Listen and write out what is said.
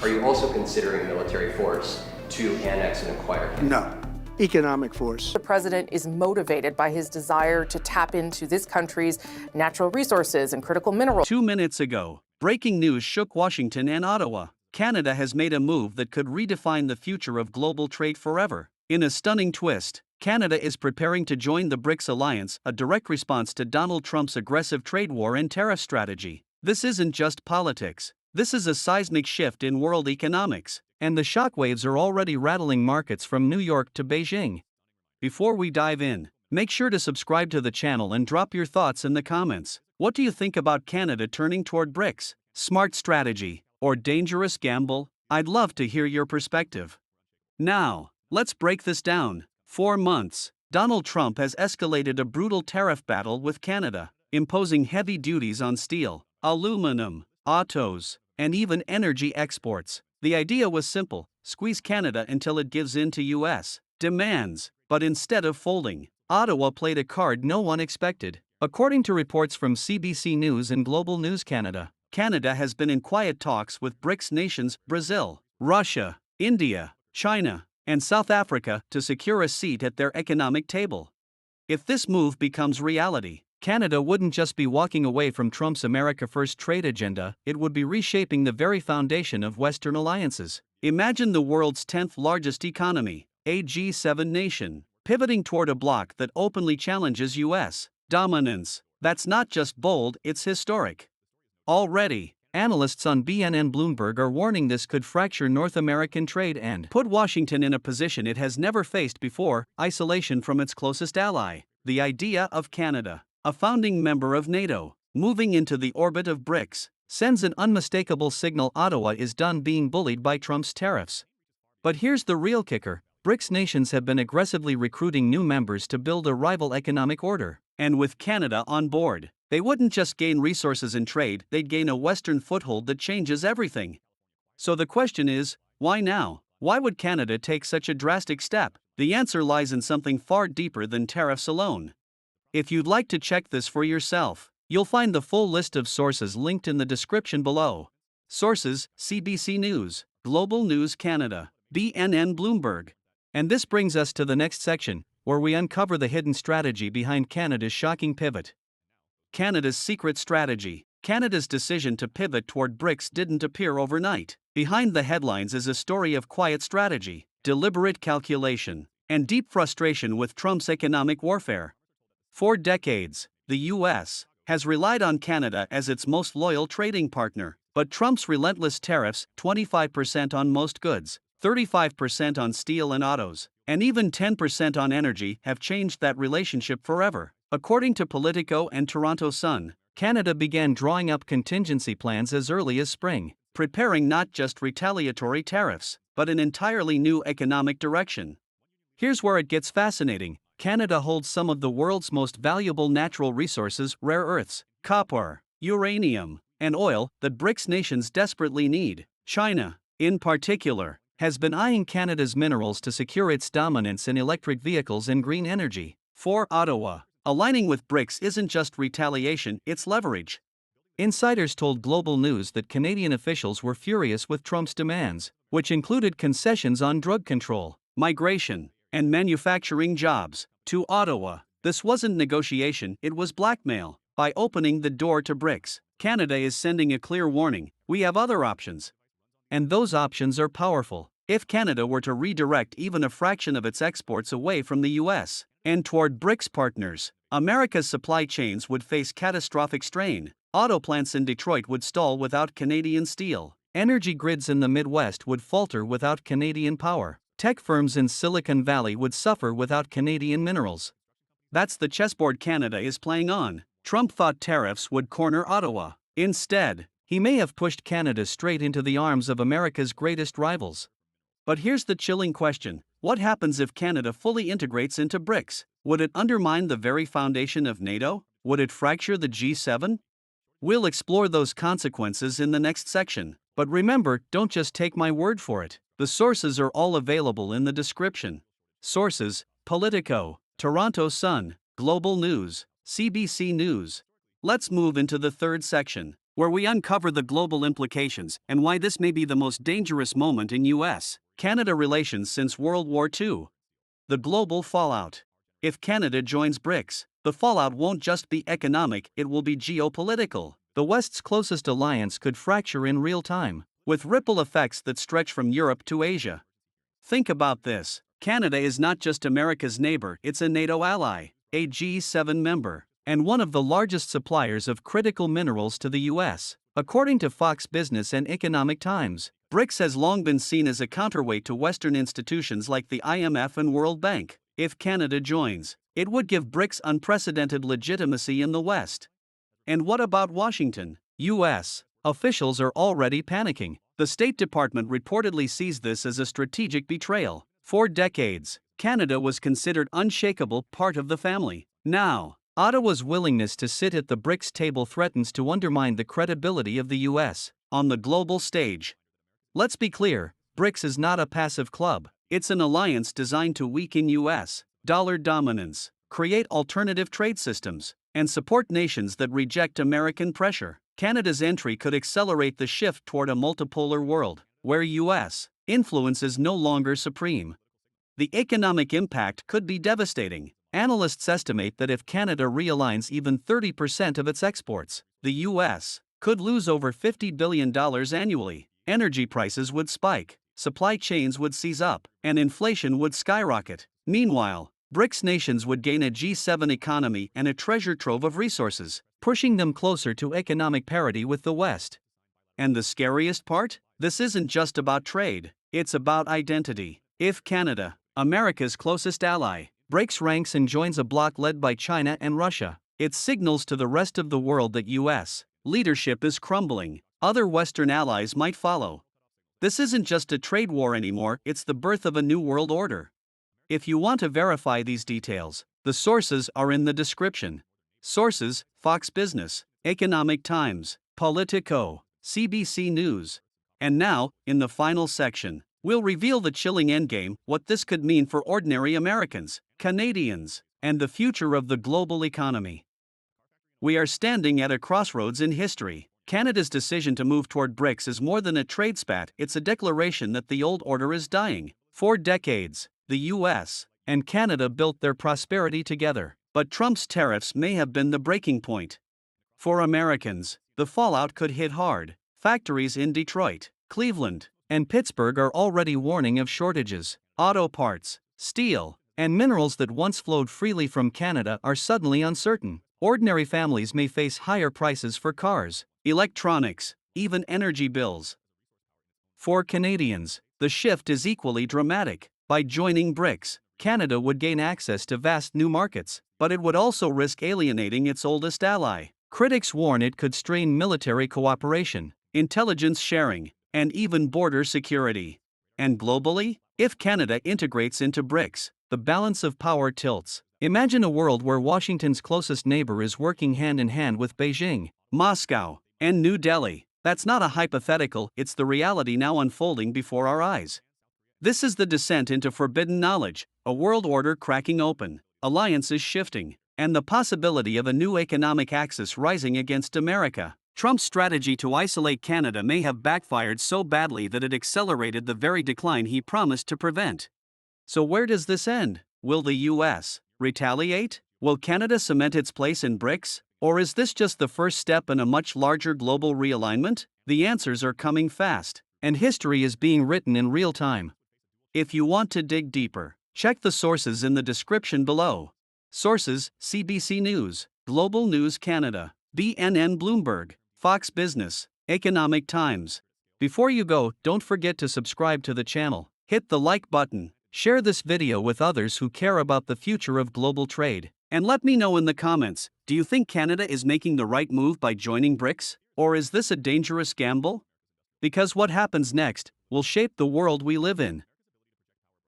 Are you also considering military force to annex and acquire Canada? No. Economic force. The president is motivated by his desire to tap into this country's natural resources and critical minerals. 2 minutes ago, breaking news shook Washington and Ottawa. Canada has made a move that could redefine the future of global trade forever. In a stunning twist, Canada is preparing to join the BRICS alliance, a direct response to Donald Trump's aggressive trade war and tariff strategy. This isn't just politics. This is a seismic shift in world economics, and the shockwaves are already rattling markets from New York to Beijing. Before we dive in, make sure to subscribe to the channel and drop your thoughts in the comments. What do you think about Canada turning toward BRICS? Smart strategy or dangerous gamble? I'd love to hear your perspective. Now, let's break this down. 4 months, Donald Trump has escalated a brutal tariff battle with Canada, imposing heavy duties on steel, aluminum, autos, and even energy exports. The idea was simple: squeeze Canada until it gives in to U.S. demands. But instead of folding, Ottawa played a card no one expected. According to reports from CBC News and Global News Canada, Canada has been in quiet talks with BRICS nations Brazil, Russia, India, China, and South Africa to secure a seat at their economic table. If this move becomes reality, Canada wouldn't just be walking away from Trump's America First trade agenda, it would be reshaping the very foundation of Western alliances. Imagine the world's 10th largest economy, a G7 nation, pivoting toward a bloc that openly challenges U.S. dominance. That's not just bold, it's historic. Already, analysts on BNN Bloomberg are warning this could fracture North American trade and put Washington in a position it has never faced before: isolation from its closest ally. The idea of Canada, a founding member of NATO, moving into the orbit of BRICS, sends an unmistakable signal Ottawa is done being bullied by Trump's tariffs. But here's the real kicker: BRICS nations have been aggressively recruiting new members to build a rival economic order. And with Canada on board, they wouldn't just gain resources and trade, they'd gain a Western foothold that changes everything. So the question is, why now? Why would Canada take such a drastic step? The answer lies in something far deeper than tariffs alone. If you'd like to check this for yourself, you'll find the full list of sources linked in the description below. Sources: CBC News, Global News Canada, BNN Bloomberg. And this brings us to the next section, where we uncover the hidden strategy behind Canada's shocking pivot. Canada's secret strategy. Canada's decision to pivot toward BRICS didn't appear overnight. Behind the headlines is a story of quiet strategy, deliberate calculation, and deep frustration with Trump's economic warfare. For decades, the U.S. has relied on Canada as its most loyal trading partner, but Trump's relentless tariffs, 25% on most goods, 35% on steel and autos, and even 10% on energy, have changed that relationship forever. According to Politico and Toronto Sun, Canada began drawing up contingency plans as early as spring, preparing not just retaliatory tariffs, but an entirely new economic direction. Here's where it gets fascinating. Canada holds some of the world's most valuable natural resources: rare earths, copper, uranium, and oil that BRICS nations desperately need. China, in particular, has been eyeing Canada's minerals to secure its dominance in electric vehicles and green energy. For Ottawa, aligning with BRICS isn't just retaliation, it's leverage. Insiders told Global News that Canadian officials were furious with Trump's demands, which included concessions on drug control, migration, and manufacturing jobs. To Ottawa, this wasn't negotiation, it was blackmail. By opening the door to BRICS, Canada is sending a clear warning: we have other options. And those options are powerful. If Canada were to redirect even a fraction of its exports away from the U.S. and toward BRICS partners, America's supply chains would face catastrophic strain. Auto plants in Detroit would stall without Canadian steel. Energy grids in the Midwest would falter without Canadian power. Tech firms in Silicon Valley would suffer without Canadian minerals. That's the chessboard Canada is playing on. Trump thought tariffs would corner Ottawa. Instead, he may have pushed Canada straight into the arms of America's greatest rivals. But here's the chilling question: what happens if Canada fully integrates into BRICS? Would it undermine the very foundation of NATO? Would it fracture the G7? We'll explore those consequences in the next section. But remember, don't just take my word for it. The sources are all available in the description. Sources: Politico, Toronto Sun, Global News, CBC News. Let's move into the third section, where we uncover the global implications and why this may be the most dangerous moment in U.S. Canada relations since World War II. The global fallout. If Canada joins BRICS, the fallout won't just be economic, it will be geopolitical. The West's closest alliance could fracture in real time, with ripple effects that stretch from Europe to Asia. Think about this. Canada is not just America's neighbor, it's a NATO ally, a G7 member, and one of the largest suppliers of critical minerals to the U.S. According to Fox Business and Economic Times, BRICS has long been seen as a counterweight to Western institutions like the IMF and World Bank. If Canada joins, it would give BRICS unprecedented legitimacy in the West. And what about Washington? U.S. officials are already panicking. The State Department reportedly sees this as a strategic betrayal. For decades, Canada was considered unshakable part of the family. Now, Ottawa's willingness to sit at the BRICS table threatens to undermine the credibility of the U.S. on the global stage. Let's be clear, BRICS is not a passive club. It's an alliance designed to weaken U.S. dollar dominance, create alternative trade systems, and support nations that reject American pressure. Canada's entry could accelerate the shift toward a multipolar world, where U.S. influence is no longer supreme. The economic impact could be devastating. Analysts estimate that if Canada realigns even 30% of its exports, the U.S. could lose over $50 billion annually. Energy prices would spike, supply chains would seize up, and inflation would skyrocket. Meanwhile, BRICS nations would gain a G7 economy and a treasure trove of resources, pushing them closer to economic parity with the West. And the scariest part? This isn't just about trade, it's about identity. If Canada, America's closest ally, breaks ranks and joins a bloc led by China and Russia, it signals to the rest of the world that U.S. leadership is crumbling. Other Western allies might follow. This isn't just a trade war anymore, it's the birth of a new world order. If you want to verify these details, the sources are in the description. Sources: Fox Business, Economic Times, Politico, CBC News. And now, in the final section, we'll reveal the chilling endgame, what this could mean for ordinary Americans, Canadians, and the future of the global economy. We are standing at a crossroads in history. Canada's decision to move toward BRICS is more than a trade spat, it's a declaration that the old order is dying. For decades, the U.S. and Canada built their prosperity together, but Trump's tariffs may have been the breaking point. For Americans, the fallout could hit hard. Factories in Detroit, Cleveland, and Pittsburgh are already warning of shortages. Auto parts, steel, and minerals that once flowed freely from Canada are suddenly uncertain. Ordinary families may face higher prices for cars, electronics, even energy bills. For Canadians, the shift is equally dramatic. By joining BRICS, Canada would gain access to vast new markets, but it would also risk alienating its oldest ally. Critics warn it could strain military cooperation, intelligence sharing, and even border security. And globally, if Canada integrates into BRICS, the balance of power tilts. Imagine a world where Washington's closest neighbor is working hand in hand with Beijing, Moscow, and New Delhi. That's not a hypothetical, it's the reality now unfolding before our eyes. This is the descent into forbidden knowledge, a world order cracking open, alliances shifting, and the possibility of a new economic axis rising against America. Trump's strategy to isolate Canada may have backfired so badly that it accelerated the very decline he promised to prevent. So where does this end? Will the U.S. retaliate? Will Canada cement its place in BRICS? Or is this just the first step in a much larger global realignment? The answers are coming fast, and history is being written in real time. If you want to dig deeper, check the sources in the description below. Sources: CBC News, Global News Canada, BNN Bloomberg, Fox Business, Economic Times. Before you go, don't forget to subscribe to the channel, hit the like button, share this video with others who care about the future of global trade, and let me know in the comments, do you think Canada is making the right move by joining BRICS, or is this a dangerous gamble? Because what happens next will shape the world we live in.